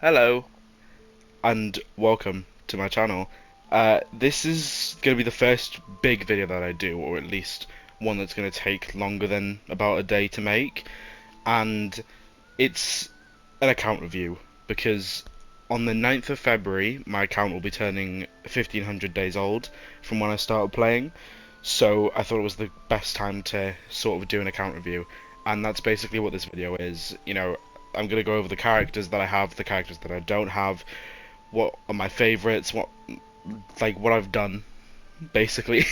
Hello, and welcome to my channel. This is going to be the first big video that I do, or at least one that's going to take longer than about a day to make, and it's an account review, because on the 9th of February, my account will be turning 1500 days old from when I started playing, so I thought it was the best time to sort of do an account review, and that's basically what this video is. I'm going to go over the characters that I have, the characters that I don't have, what are my favorites, what I've done, basically.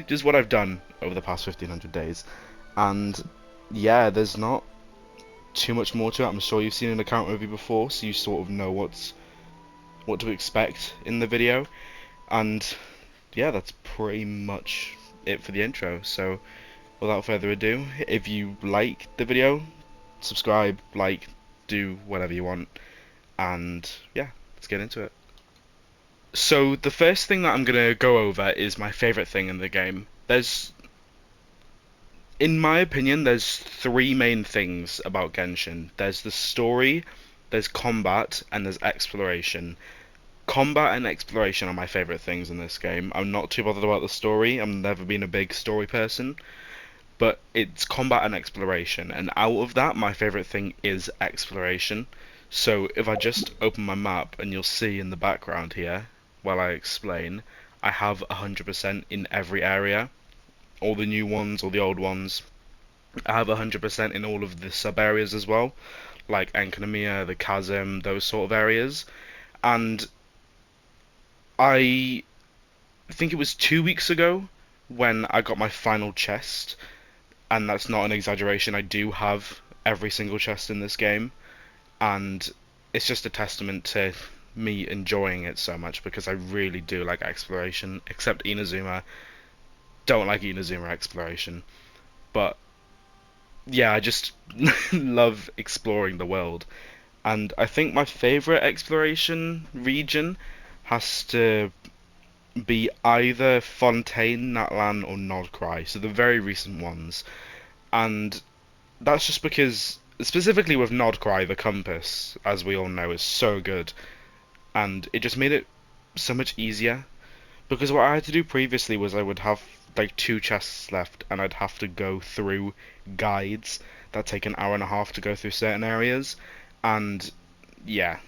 Just what I've done over the past 1500 days. And yeah, there's not too much more to it. I'm sure you've seen an account review before, so you sort of know what to expect in the video. And yeah, that's pretty much it for the intro. So without further ado, if you like the video, subscribe, do whatever you want. And yeah, let's get into it. So the first thing that I'm going to go over is my favorite thing in the game. In my opinion, there's three main things about Genshin. There's the story, there's combat, and there's exploration. Combat and exploration are my favorite things in this game. I'm not too bothered about the story. I've never been a big story person, but it's combat and exploration. And out of that, my favorite thing is exploration. So if I just open my map, and you'll see in the background here, while I explain, I have 100% in every area. All the new ones, all the old ones. I have 100% in all of the sub-areas as well, like Enkanomiya, the Chasm, those sort of areas. And I think it was 2 weeks ago when I got my final chest, and that's not an exaggeration, I do have every single chest in this game, and it's just a testament to me enjoying it so much because I really do like exploration, except Inazuma. Don't like Inazuma exploration. But yeah, I just love exploring the world. And I think my favorite exploration region has to be either Fontaine, Natlan, or Nodcry, so the very recent ones. And that's just because, specifically with Nodcry, the compass, as we all know, is so good. And it just made it so much easier. Because what I had to do previously was I would have like two chests left, and I'd have to go through guides that take an hour and a half to go through certain areas. And yeah,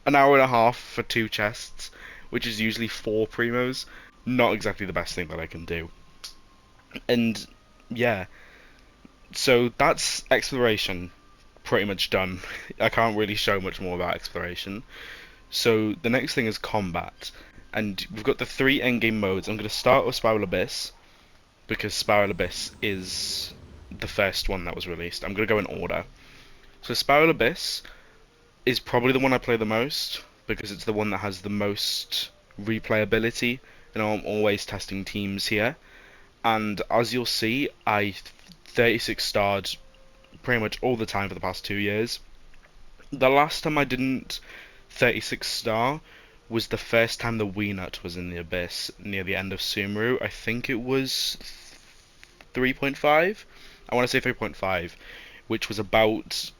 an hour and a half for two chests, which is usually four primos, not exactly the best thing that I can do. And yeah, so that's exploration pretty much done. I can't really show much more about exploration. So the next thing is combat. And we've got the three endgame modes. I'm going to start with Spiral Abyss, because Spiral Abyss is the first one that was released. I'm going to go in order. So Spiral Abyss is probably the one I play the most, because it's the one that has the most replayability, and I'm always testing teams here. And as you'll see, I 36 starred pretty much all the time for the past 2 years. The last time I didn't 36 star was the first time the Weenut was in the Abyss near the end of Sumeru. I think it was 3.5. I want to say 3.5, which was about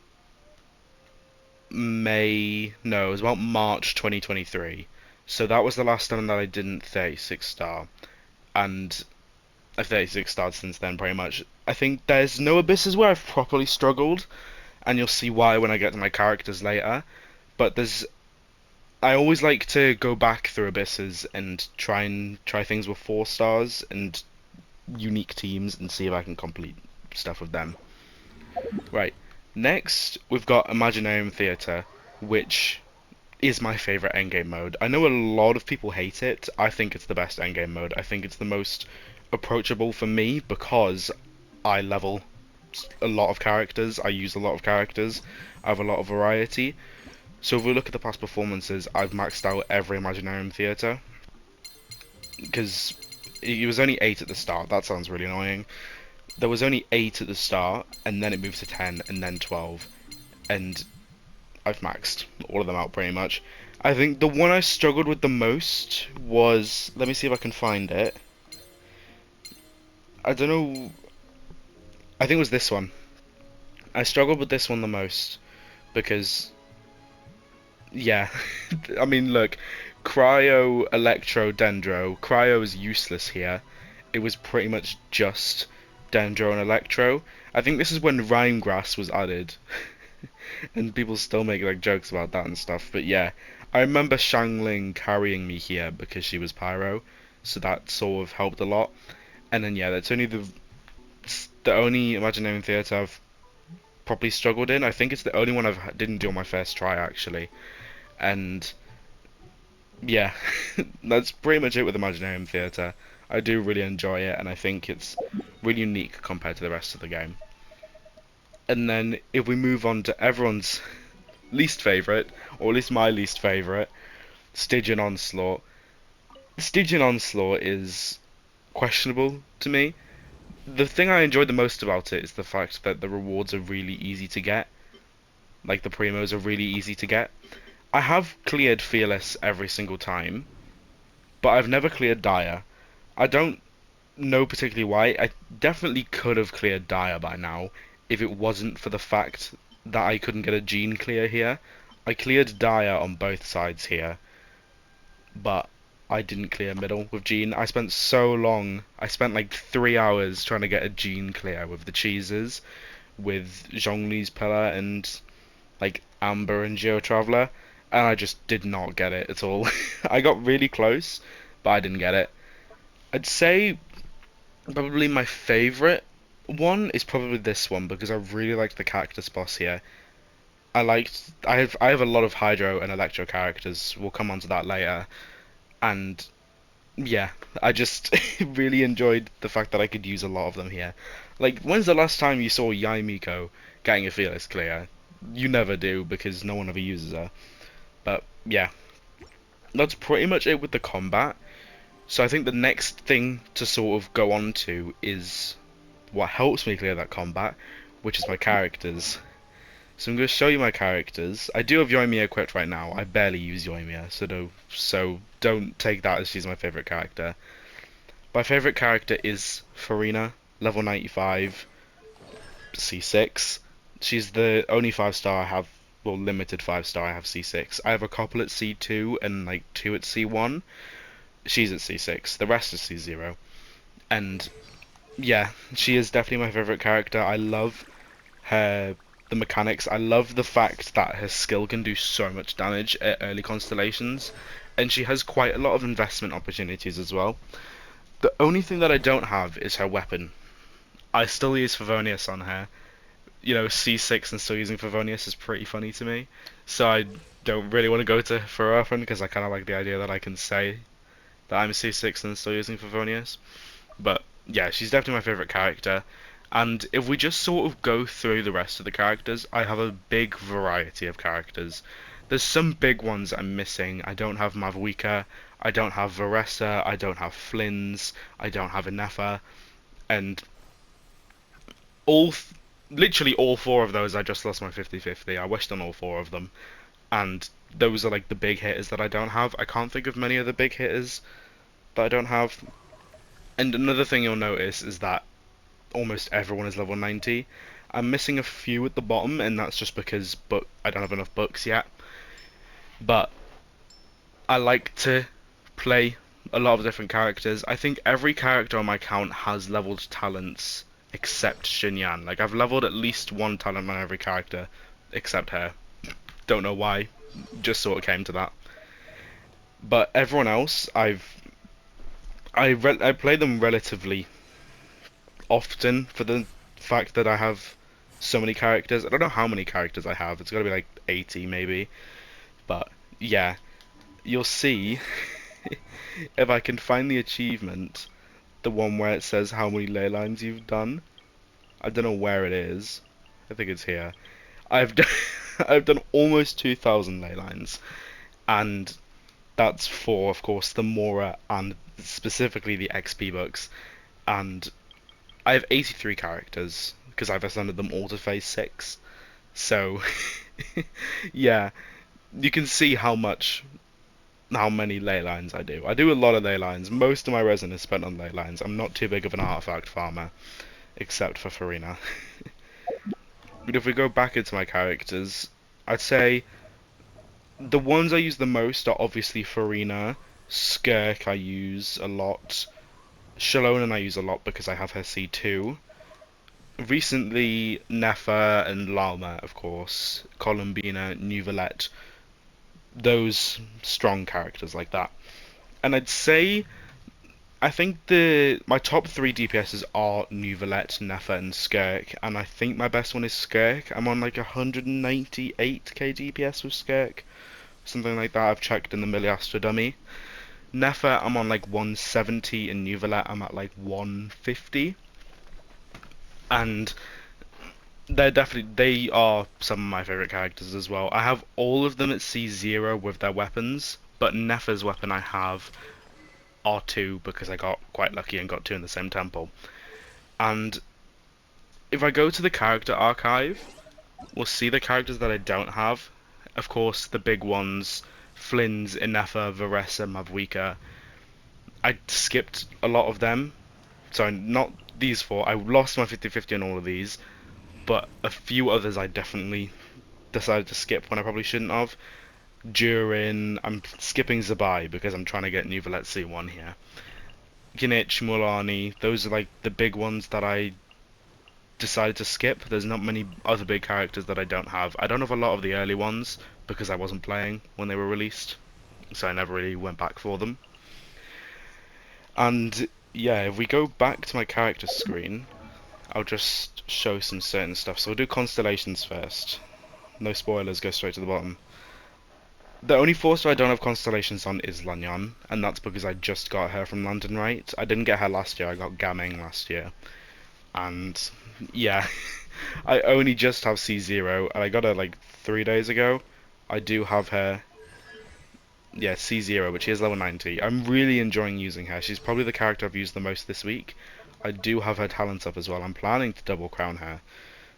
no, it was about March 2023. So that was the last time that I didn't 36 star, and I've 36 starred since then pretty much. I think there's no abysses where I've properly struggled, and you'll see why when I get to my characters later. But I always like to go back through abysses and try things with 4 stars and unique teams and see if I can complete stuff with them. Right. Next, we've got Imaginarium Theatre, which is my favourite endgame mode. I know a lot of people hate it. I think it's the best endgame mode. I think it's the most approachable for me because I level a lot of characters. I use a lot of characters. I have a lot of variety. So if we look at the past performances, I've maxed out every Imaginarium Theatre, because it was only 8 at the start. That sounds really annoying. There was only 8 at the start, and then it moved to 10, and then 12, and I've maxed all of them out pretty much. I think the one I struggled with the most was, let me see if I can find it. I don't know, I think it was this one. I struggled with this one the most, because Yeah. I mean, look, Cryo, Electro, Dendro. Cryo is useless here. It was pretty much just Dendro and Electro. I think this is when Rhyme Grass was added, and people still make like jokes about that and stuff. But yeah, I remember Shangling carrying me here because she was Pyro, so that sort of helped a lot. And then yeah, that's only the only Imaginarium Theatre I've probably struggled in. I think it's the only one I didn't do on my first try actually. And yeah, that's pretty much it with Imaginarium Theatre. I do really enjoy it, and I think it's really unique compared to the rest of the game. And then if we move on to everyone's least favourite, or at least my least favourite, Stygian Onslaught. Stygian Onslaught is questionable to me. The thing I enjoyed the most about it is the fact that the rewards are really easy to get. Like the primos are really easy to get. I have cleared Fearless every single time, but I've never cleared Dire. I don't know particularly why. I definitely could have cleared Dire by now if it wasn't for the fact that I couldn't get a Gene clear here. I cleared Dire on both sides here, but I didn't clear middle with Gene. I spent so long. I spent like 3 hours trying to get a Gene clear with the cheeses, with Zhongli's Pillar and like Amber and Geo Traveler, and I just did not get it at all. I got really close, but I didn't get it. I'd say probably my favourite one is probably this one because I really liked the cactus boss here. I have a lot of Hydro and Electro characters. We'll come on to that later. And yeah, I just really enjoyed the fact that I could use a lot of them here. Like, when's the last time you saw Yaimiko getting a Fearless clear? You never do because no one ever uses her. But yeah, that's pretty much it with the combat. So I think the next thing to sort of go on to is what helps me clear that combat, which is my characters. So I'm going to show you my characters. I do have Yoimiya equipped right now. I barely use Yoimiya, so don't take that as she's my favourite character. My favourite character is Farina, level 95, C6. She's the only 5-star I have, well, limited 5-star I have C6. I have a couple at C2 and like 2 at C1. She's at C6. The rest is C0. And yeah, she is definitely my favourite character. I love her the mechanics. I love the fact that her skill can do so much damage at early constellations, and she has quite a lot of investment opportunities as well. The only thing that I don't have is her weapon. I still use Favonius on her. You know, C6 and still using Favonius is pretty funny to me. So I don't really want to go to for often because I kind of like the idea that I can say that I'm C6 and still using Favonius. But yeah, she's definitely my favourite character. And if we just sort of go through the rest of the characters, I have a big variety of characters. There's some big ones I'm missing. I don't have Mavuika, I don't have Varessa, I don't have Flynn's, I don't have a Nefer, and all, literally all four of those I just lost my 50-50. I wished on all four of them, and those are like the big hitters that I don't have. I can't think of many of the big hitters that I don't have. And another thing you'll notice is that almost everyone is level 90. I'm missing a few at the bottom, and that's just because I don't have enough books yet. But I like to play a lot of different characters. I think every character on my account has leveled talents except Xinyan. Like, I've leveled at least one talent on every character except her. Don't know why, just sort of came to that. But everyone else, I play them relatively often for the fact that I have so many characters. I don't know how many characters I have. It's got to be like 80 maybe. But yeah, you'll see if I can find the achievement, the one where it says how many ley lines you've done. I don't know where it is. I think it's here. I've done I've done almost 2,000 ley lines, and that's for, of course, the Mora and specifically the XP books. And I have 83 characters because I've ascended them all to phase 6. So yeah, you can see how many ley lines I do. I do a lot of ley lines. Most of my resin is spent on ley lines. I'm not too big of an artifact farmer, except for Farina. But if we go back into my characters, I'd say The ones I use the most are obviously Farina, Skirk I use a lot, Shallonen I use a lot because I have her C2. Recently, Nefer and Lalma, of course, Columbina, Neuvilette, those strong characters like that. And I'd say I think the my top three DPSs are Neuvilette, Nefer, and Skirk, and I think my best one is Skirk. I'm on like 198k DPS with Skirk, something like that. I've checked in the Miliastra dummy. Nefer, I'm on like 170, and Neuvilette, I'm at like 150. And they are some of my favorite characters as well. I have all of them at C0 with their weapons, but Nefer's weapon I have R2 because I got quite lucky and got two in the same temple. And if I go to the character archive, we'll see the characters that I don't have. Of course, the big ones, Flynn's, Nefer, Varessa, Mavwika. I skipped a lot of them, so not these four. I lost my 50-50 on all of these, but a few others I definitely decided to skip when I probably shouldn't have. I'm skipping Zabai because I'm trying to get Neuvilette C1 here. Ginich, Mulani, those are like the big ones that I decided to skip. There's not many other big characters that I don't have. I don't have a lot of the early ones because I wasn't playing when they were released, so I never really went back for them. And yeah, if we go back to my character screen, I'll just show some certain stuff. So we'll do constellations first. No spoilers, go straight to the bottom. The only 4-star I don't have constellations on is Lanyon, and that's because I just got her from London Right. I didn't get her last year, I got Gaming last year. And yeah, I only just have C0, and I got her like 3 days ago. I do have her, yeah, C0, but she is level 90. I'm really enjoying using her. She's probably the character I've used the most this week. I do have her talents up as well. I'm planning to double crown her.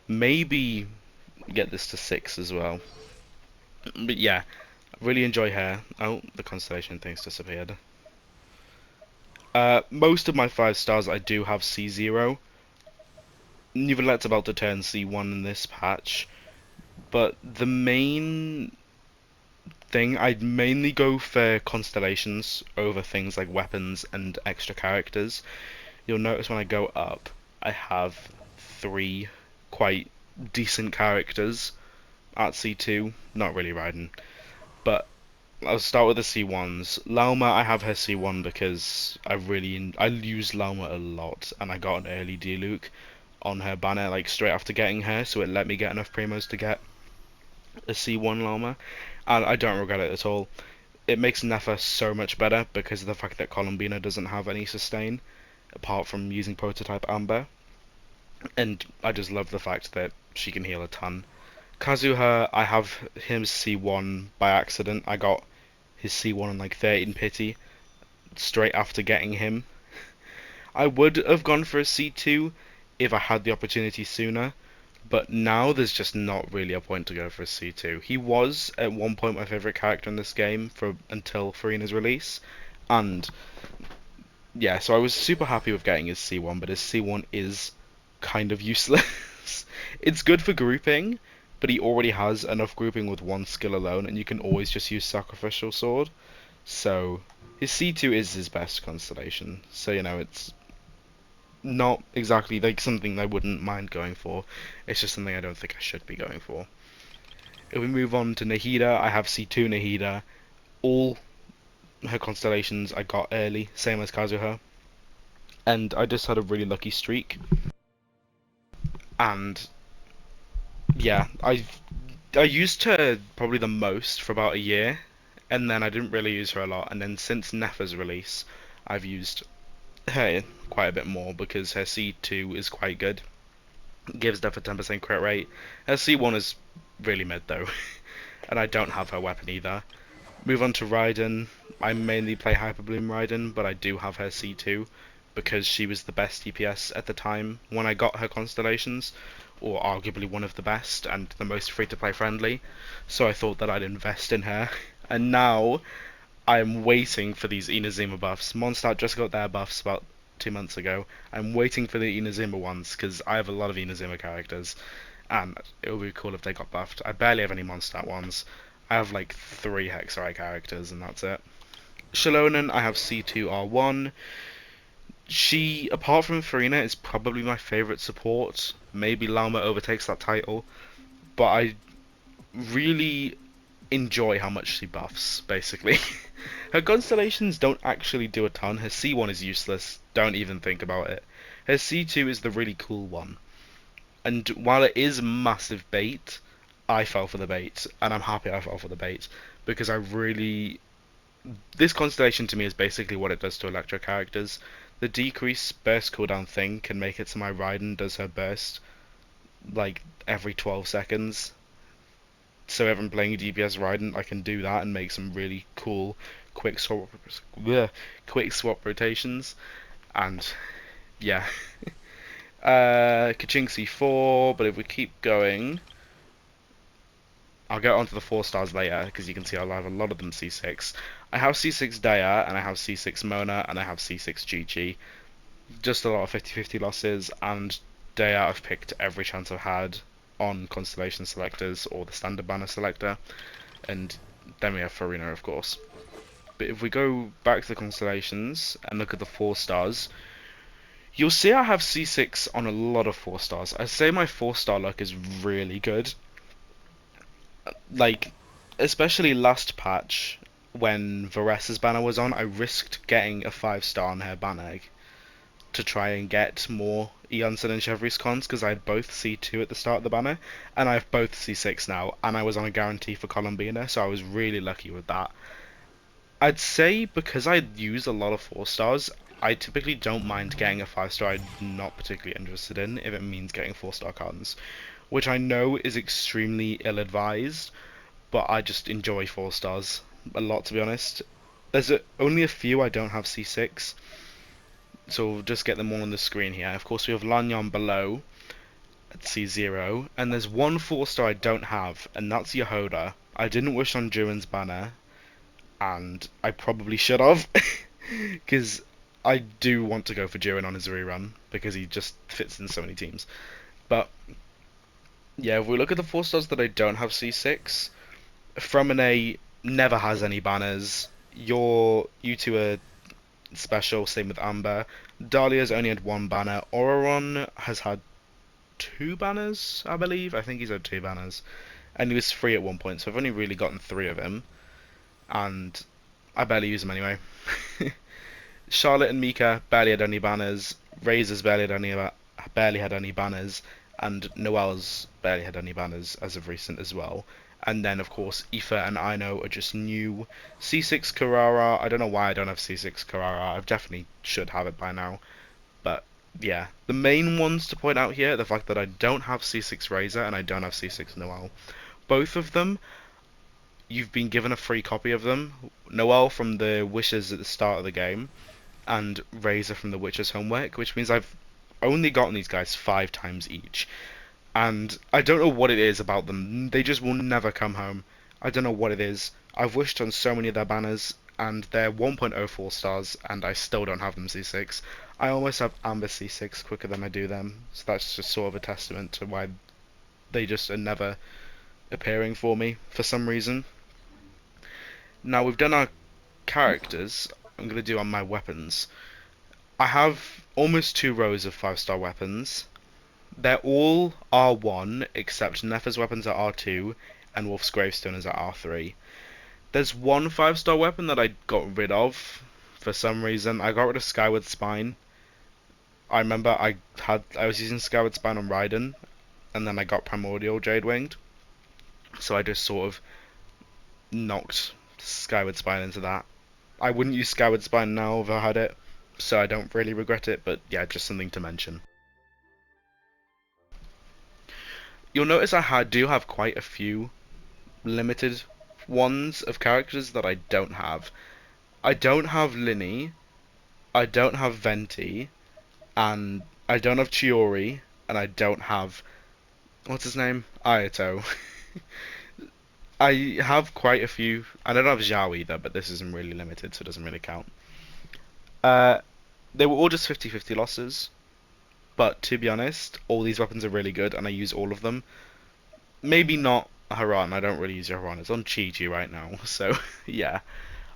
Maybe get this to 6 as well. But yeah, really enjoy her. Oh, the constellation thing's disappeared. Most of my 5 stars I do have C0. Neuvillette's about to turn C1 in this patch, but the main thing, I'd mainly go for constellations over things like weapons and extra characters. You'll notice when I go up, I have 3 quite decent characters at C2, not really riding, but I'll start with the C1s. Lauma, I have her C1 because I use Lauma a lot, and I got an early Diluc on her banner like straight after getting her, so it let me get enough primos to get a C1 Lauma, and I don't regret it at all. It makes Nefer so much better because of the fact that Columbina doesn't have any sustain, apart from using Prototype Amber, and I just love the fact that she can heal a ton. Kazuha, I have him C1 by accident. I got his C1 on like 13 pity straight after getting him. I would have gone for a C2 if I had the opportunity sooner, but now there's just not really a point to go for a C2. He was at one point my favourite character in this game for until Farina's release, and yeah, so I was super happy with getting his C1, but his C1 is kind of useless. It's good for grouping, but he already has enough grouping with one skill alone, and you can always just use Sacrificial Sword. So his C2 is his best constellation. So you know, it's not exactly like something I wouldn't mind going for. It's just something I don't think I should be going for. If we move on to Nahida, I have C2 Nahida. All her constellations I got early, same as Kazuha. And I just had a really lucky streak. And yeah, I used her probably the most for about a year, and then I didn't really use her a lot. And then since Nefer's release, I've used her quite a bit more because her C2 is quite good. It gives Nefer 10% crit rate. Her C1 is really mid though, and I don't have her weapon either. Move on to Raiden. I mainly play Hyperbloom Raiden, but I do have her C2 because she was the best DPS at the time when I got her constellations, or arguably one of the best and the most free-to-play friendly. So I thought that I'd invest in her, and now I'm waiting for these Inazuma buffs. Mondstadt just got their buffs about 2 months ago. I'm waiting for the Inazuma ones because I have a lot of Inazuma characters, and it would be cool if they got buffed. I barely have any Mondstadt ones. I have like 3 Hexari characters, and that's it. Shalonen, I have C2R1. She, apart from Farina, is probably my favourite support. Maybe Lama overtakes that title, but I really enjoy how much she buffs, basically. Her constellations don't actually do a ton. Her C1 is useless, don't even think about it. Her C2 is the really cool one. And while it is massive bait, I fell for the bait, and I'm happy I fell for the bait, because I really... This constellation to me is basically what it does to Electro characters. The decreased burst cooldown thing can make it so my Raiden does her burst like every 12 seconds. So if I'm playing DPS Raiden, I can do that and make some really cool quick swap, quick swap rotations. And yeah, Kaching C4. But if we keep going, I'll get onto the 4 stars later because you can see I'll have a lot of them C6. I have C6 Daya, and I have C6 Mona, and I have C6 Chi-Chi. Just a lot of 50-50 losses, and Daya I've picked every chance I've had on Constellation selectors or the standard banner selector, and then we have Farina, of course. But if we go back to the constellations and look at the 4 stars, you'll see I have C6 on a lot of 4 stars. I say my 4-star luck is really good. Like, especially last patch, when Varessa's banner was on, I risked getting a 5-star on her banner egg to try and get more Eonson and Chevry's cons, because I had both C2 at the start of the banner, and I have both C6 now, and I was on a guarantee for Columbina, so I was really lucky with that. I'd say because I use a lot of 4 stars, I typically don't mind getting a 5-star I'm not particularly interested in if it means getting 4-star cons, which I know is extremely ill-advised, but I just enjoy 4 stars a lot, to be honest. There's only a few I don't have C6, so we'll just get them all on the screen here. Of course, we have Lanyon below at C0, and there's one 4-star I don't have, and that's Yehoda. I didn't wish on Jurin's banner, and I probably should have, because I do want to go for Jiren on his rerun, because he just fits in so many teams. But yeah, if we look at the 4 stars that I don't have C6, Fromine never has any banners. You two are special, same with Amber. Dahlia's only had 1 banner. Auron has had 2 banners, I believe. I think he's had 2 banners. And he was free at one point, so I've only really gotten 3 of him. And I barely use them anyway. Charlotte and Mika barely had any banners. Razor's barely had any banners. And Noelle's barely had any banners as of recent as well. And then, of course, Aoife and Aino are just new. C6 Carrara, I don't know why I don't have C6 Carrara. I definitely should have it by now. But, yeah. The main ones to point out here are the fact that I don't have C6 Razor and I don't have C6 Noelle. Both of them, you've been given a free copy of them. Noelle from the Wishes at the start of the game, and Razor from the Witcher's Homework, which means I've only gotten these guys 5 times each. And I don't know what it is about them. They just will never come home. I don't know what it is. I've wished on so many of their banners, and they're 1.04 stars, and I still don't have them C6. I almost have Amber C6 quicker than I do them, so that's just sort of a testament to why they just are never appearing for me, for some reason. Now we've done our characters, I'm going to do on my weapons. I have almost 2 rows of 5-star weapons. They're all R1, except Nefer's weapons are R2, and Wolf's Gravestone is at R3. There's one 5-star weapon that I got rid of, for some reason. I got rid of Skyward Spine. I remember I was using Skyward Spine on Raiden, and then I got Primordial Jade Winged. So I just sort of knocked Skyward Spine into that. I wouldn't use Skyward Spine now if I had it, so I don't really regret it, but yeah, just something to mention. You'll notice I do have quite a few limited ones of characters that I don't have. I don't have Linny, I don't have Venti, and I don't have Chiori, and I don't have... what's his name? Ayato. I have quite a few. I don't have Zhao either, but this isn't really limited, so it doesn't really count. They were all just 50-50 losses. But to be honest, all these weapons are really good, and I use all of them. Maybe not Haran. I don't really use Haran. It's on Chi-Chi right now. So, yeah.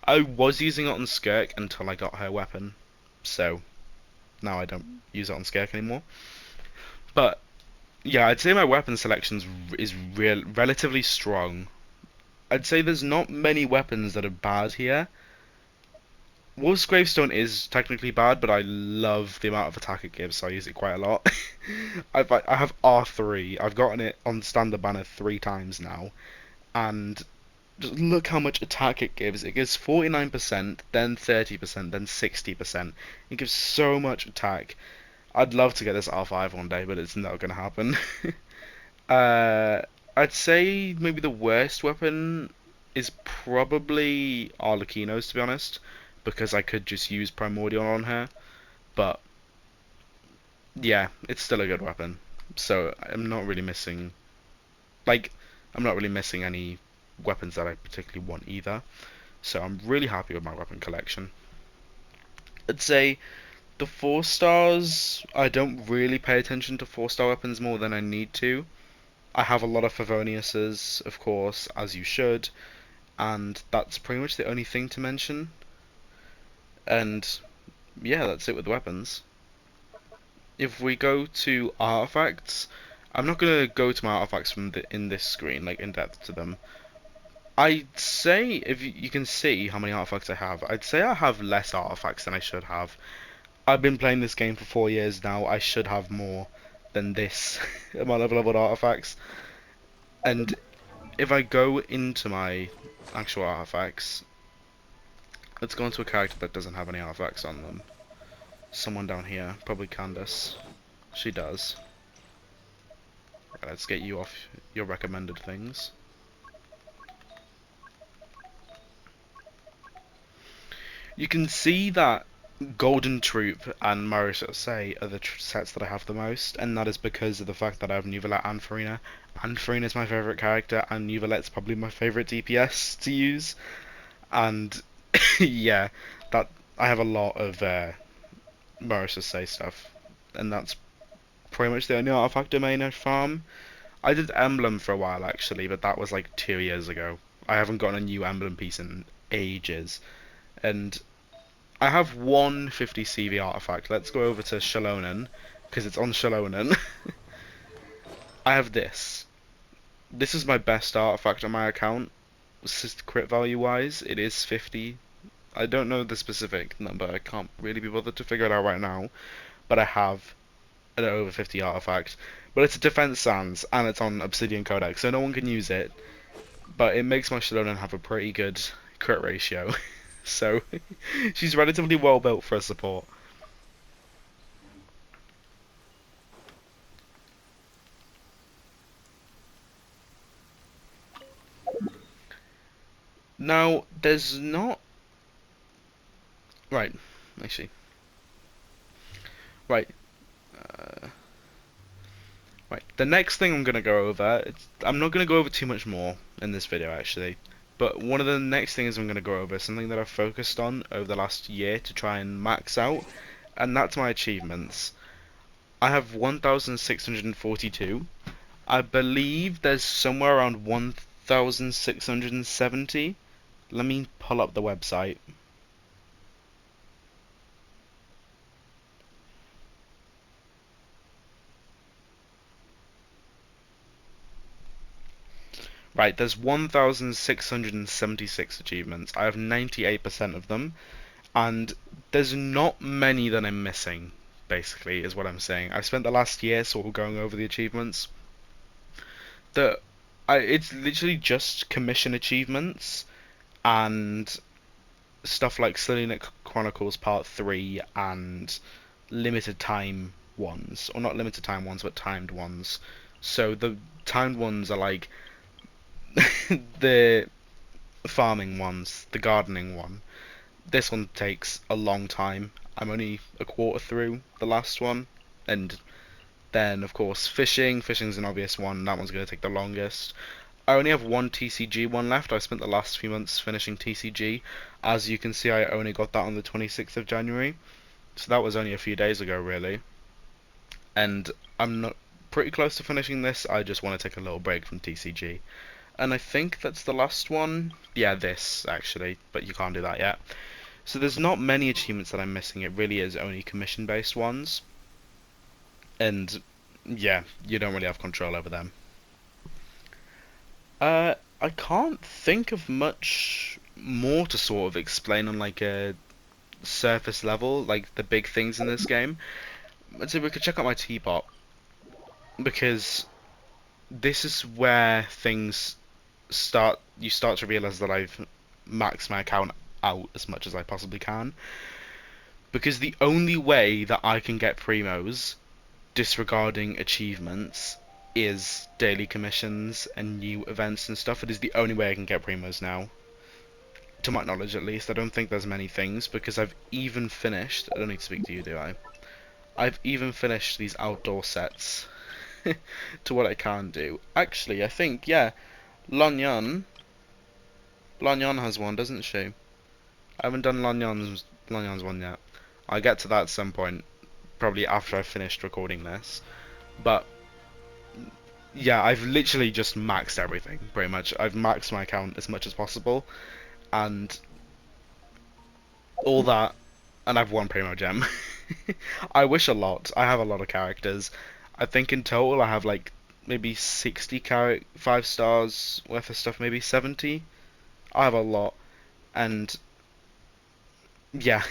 I was using it on Skirk until I got her weapon. So, now I don't use it on Skirk anymore. But, yeah, I'd say my weapon selection is relatively strong. I'd say there's not many weapons that are bad here. Wolf's Gravestone is technically bad, but I love the amount of attack it gives, so I use it quite a lot. I have R3. I've gotten it on standard banner 3 times now, and just look how much attack it gives. It gives 49%, then 30%, then 60%. It gives so much attack. I'd love to get this R5 one day, but it's not going to happen. uh, I'd say maybe the worst weapon is probably Arlecchino's, to be honest, because I could just use Primordial on her. But yeah, it's still a good weapon. So I'm not really missing, like, I'm not really missing any weapons that I particularly want either. So I'm really happy with my weapon collection. I'd say the 4 stars, I don't really pay attention to 4-star weapons more than I need to. I have a lot of Favoniuses, of course, as you should, and that's pretty much the only thing to mention. And yeah, that's it with weapons. If we go to artifacts, I'm not gonna go to my artifacts from in this screen, like in depth to them. I'd say if you can see how many artifacts I have, I'd say I have less artifacts than I should have. I've been playing this game for 4 years now. I should have more than this amount of leveled artifacts. And if I go into my actual artifacts, let's go into a character that doesn't have any artifacts on them. Someone down here, probably Candace. She does. Right, let's get you off your recommended things. You can see that Golden Troop and Marusei are the sets that I have the most, and that is because of the fact that I have Neuvilette and Farina. And Farina is my favourite character, and Neuvilette's probably my favourite DPS to use. And yeah, that I have a lot of Marusei stuff, and that's pretty much the only artifact domain I farm. I did Emblem for a while actually, but that was like 2 years ago. I haven't gotten a new Emblem piece in ages, and I have one 50 CV artifact. Let's go over to Shalonen, because it's on Shalonen. I have this. This is my best artifact on my account. Crit value wise, it is 50. I don't know the specific number. I can't really be bothered to figure it out right now. But I have an over 50 artifact. But it's a defense sans, and it's on Obsidian Codex, so no one can use it. But it makes my Shalonen have a pretty good crit ratio. So, she's relatively well built for a support. Now, there's not... Right, actually. Right. Uh, right, the next thing I'm going to go over, I'm not going to go over too much more in this video, actually. But one of the next things I'm going to go over is something that I've focused on over the last year to try and max out, and that's my achievements. I have 1,642. I believe there's somewhere around 1,670. Let me pull up the website. Right, there's 1,676 achievements. I have 98% of them, and there's not many that I'm missing, basically, is what I'm saying. I've spent the last year sort of going over the achievements. It's literally just commission achievements and stuff like Selenic Chronicles Part 3 and limited time ones. Or not limited time ones, but timed ones. So the timed ones are like the farming ones, the gardening one. This one takes a long time. I'm only a quarter through the last one. And then, of course, fishing. Fishing's an obvious one. That one's going to take the longest. I only have one TCG one left. I spent the last few months finishing TCG. As you can see, I only got that on the 26th of January. So that was only a few days ago, really. And I'm not pretty close to finishing this. I just want to take a little break from TCG. And I think that's the last one. Yeah, this, actually, but you can't do that yet. So there's not many achievements that I'm missing. It really is only commission-based ones. And, yeah, you don't really have control over them. I can't think of much more to sort of explain on, like, a surface level, like, the big things in this game. So we could check out my Teapot, because this is where things you start to realize that I've maxed my account out as much as I possibly can. Because the only way that I can get primos, disregarding achievements, is daily commissions and new events and stuff. It is the only way I can get primos now. To my knowledge, at least. I don't think there's many things, because I've even finished... I don't need to speak to you, do I? I've even finished these outdoor sets to what I can do. Actually, I think, yeah, Lonyan has one, doesn't she? I haven't done Lonyan's one yet. I'll get to that at some point, probably after I've finished recording this. But yeah, I've literally just maxed everything, pretty much. I've maxed my account as much as possible, and all that, and I've won Primo Gem. I wish a lot. I have a lot of characters. I think in total I have like maybe 60 5 stars worth of stuff, maybe 70. I have a lot, and yeah,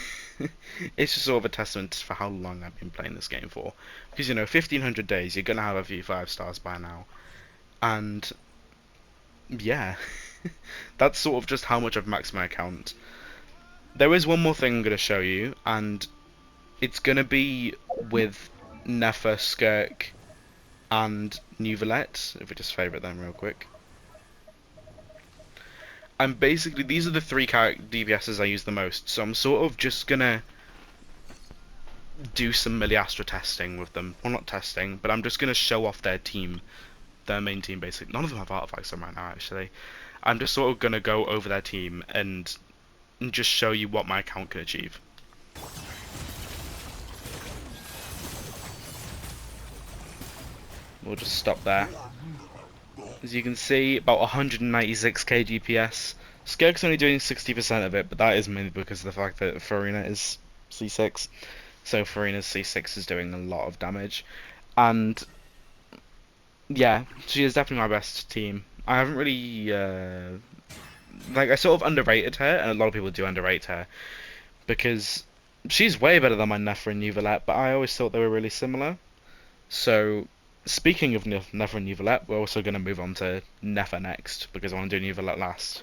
it's just sort of a testament for how long I've been playing this game for. Because, you know, 1500 days, you're gonna have a few 5 stars by now. And yeah, that's sort of just how much I've maxed my account. There is one more thing I'm gonna show you, and it's gonna be with Nefer, Skirk, and Neuvilette. If we just favourite them real quick. And basically, these are the 3 DPSs I use the most, so I'm sort of just gonna do some Miliastra testing with them. Well, not testing, but I'm just gonna show off their team, their main team, basically. None of them have artifacts on right now, actually. I'm just sort of gonna go over their team and just show you what my account can achieve. We'll just stop there. As you can see, about 196k DPS. Skirk's only doing 60% of it, but that is mainly because of the fact that Farina is C6. So Farina's C6 is doing a lot of damage. And yeah, she is definitely my best team. I haven't really... like, I sort of underrated her, and a lot of people do underrate her. Because she's way better than my Nefer and Neuvilette, but I always thought they were really similar. So... speaking of Nefer and Neuvilette, we're also going to move on to Nefer next, because I want to do Neuvilette last.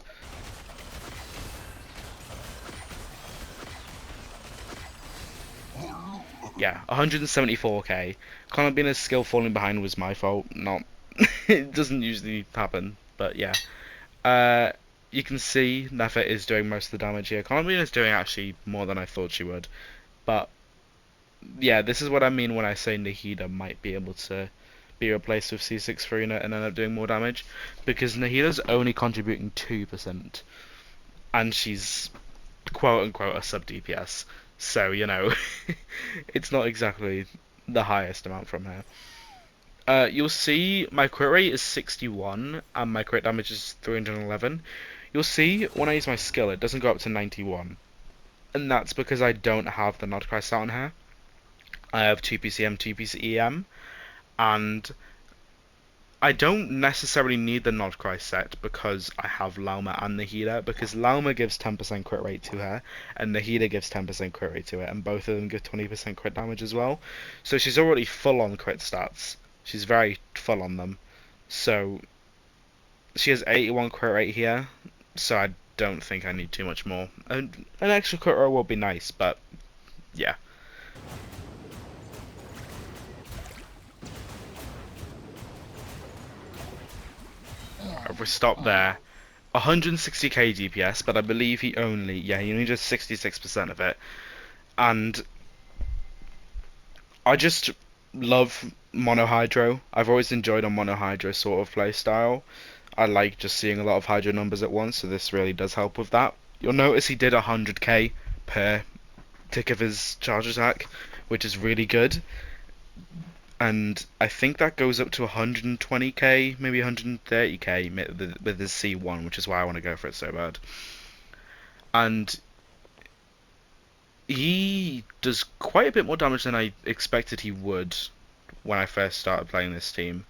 Yeah, 174k. Conabina's skill falling behind was my fault, not... it doesn't usually happen, but yeah. You can see Nefer is doing most of the damage here. Conabina's doing actually more than I thought she would, but... yeah, this is what I mean when I say Nahida might be able to be replaced with C6 Farina and end up doing more damage, because Nahida's only contributing 2%, and she's quote-unquote a sub-DPS, so, you know, it's not exactly the highest amount from her. You'll see my crit rate is 61, and my crit damage is 311. You'll see, when I use my skill, it doesn't go up to 91, and that's because I don't have the Nodcry out on her. I have 2PCM, 2PCEM, and I don't necessarily need the Nodcry set because I have Lauma and Nahida, because Lauma gives 10% crit rate to her, and Nahida gives 10% crit rate to it, and both of them give 20% crit damage as well. So she's already full on crit stats. She's very full on them. So she has 81 crit rate here, so I don't think I need too much more. An extra crit rate will be nice, but yeah. If we stop there, 160k DPS, but I believe he only does 66% of it. And I just love Mono Hydro. I've always enjoyed a Mono Hydro sort of playstyle. I like just seeing a lot of Hydro numbers at once, so this really does help with that. You'll notice he did 100k per tick of his charge attack, which is really good. and I think that goes up to 120k, maybe 130k with his C1, which is why I want to go for it so bad. And he does quite a bit more damage than I expected he would when I first started playing this team.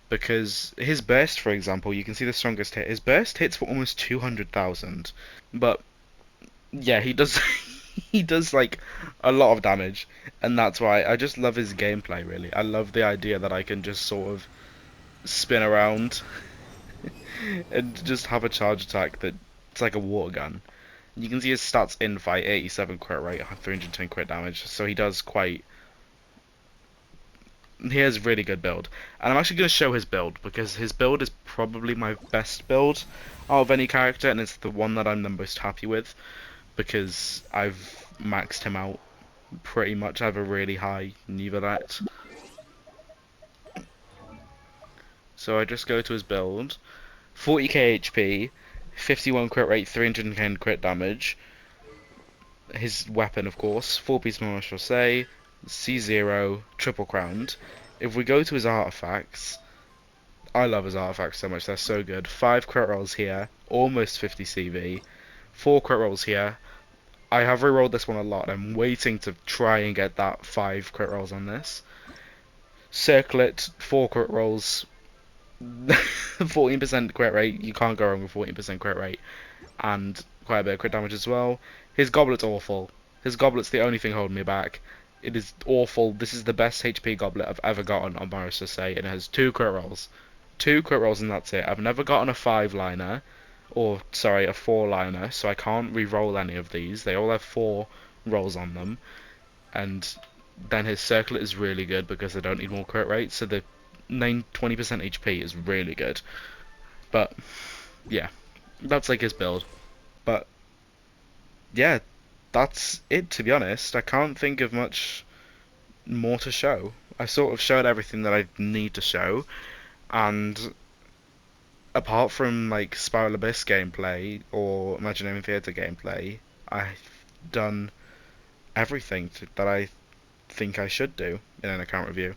Because his burst, for example, you can see the strongest hit. His burst hits for almost 200,000. But yeah, he does he does like a lot of damage, and that's why I just love his gameplay. Really, I love the idea that I can just sort of spin around and just have a charge attack that it's like a water gun. You can see his stats in fight: 87 crit rate, 310 crit damage. So he does quite. He has really good build, and I'm actually going to show his build because his build is probably my best build out of any character, and it's the one that I'm the most happy with because I've maxed him out pretty much. I have a really high Neuvilette. So I just go to his build. 40k HP, 51 crit rate, 310 crit damage. His weapon, of course, 4-piece Martial Say, C0, triple crowned. If we go to his artifacts, I love his artifacts so much, they're so good. 5 crit rolls here, almost 50 CV. 4 crit rolls here. I have rerolled this one a lot. I'm waiting to try and get that 5 crit rolls on this. Circlet, 4 crit rolls, 14% crit rate. You can't go wrong with 14% crit rate, and quite a bit of crit damage as well. His goblet's awful. His goblet's the only thing holding me back. It is awful. This is the best HP goblet I've ever gotten on Maris to say, and it has 2 crit rolls. 2 crit rolls and that's it. I've never gotten a 5-liner, or sorry, a 4-liner, so I can't re-roll any of these. They all have 4 rolls on them, and then his circlet is really good because they don't need more crit rate, so the 20% HP is really good. But yeah, that's like his build. But yeah, that's it, to be honest. I can't think of much more to show. I sort of showed everything that I need to show, and apart from like Spiral Abyss gameplay or Imaginarium Theatre gameplay, I've done everything that I think I should do in an account review.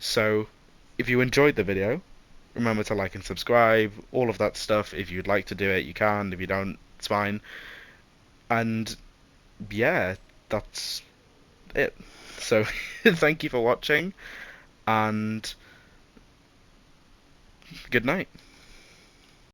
So, if you enjoyed the video, remember to like and subscribe, all of that stuff. If you'd like to do it, you can. If you don't, it's fine. And yeah, that's it. So, thank you for watching, and good night.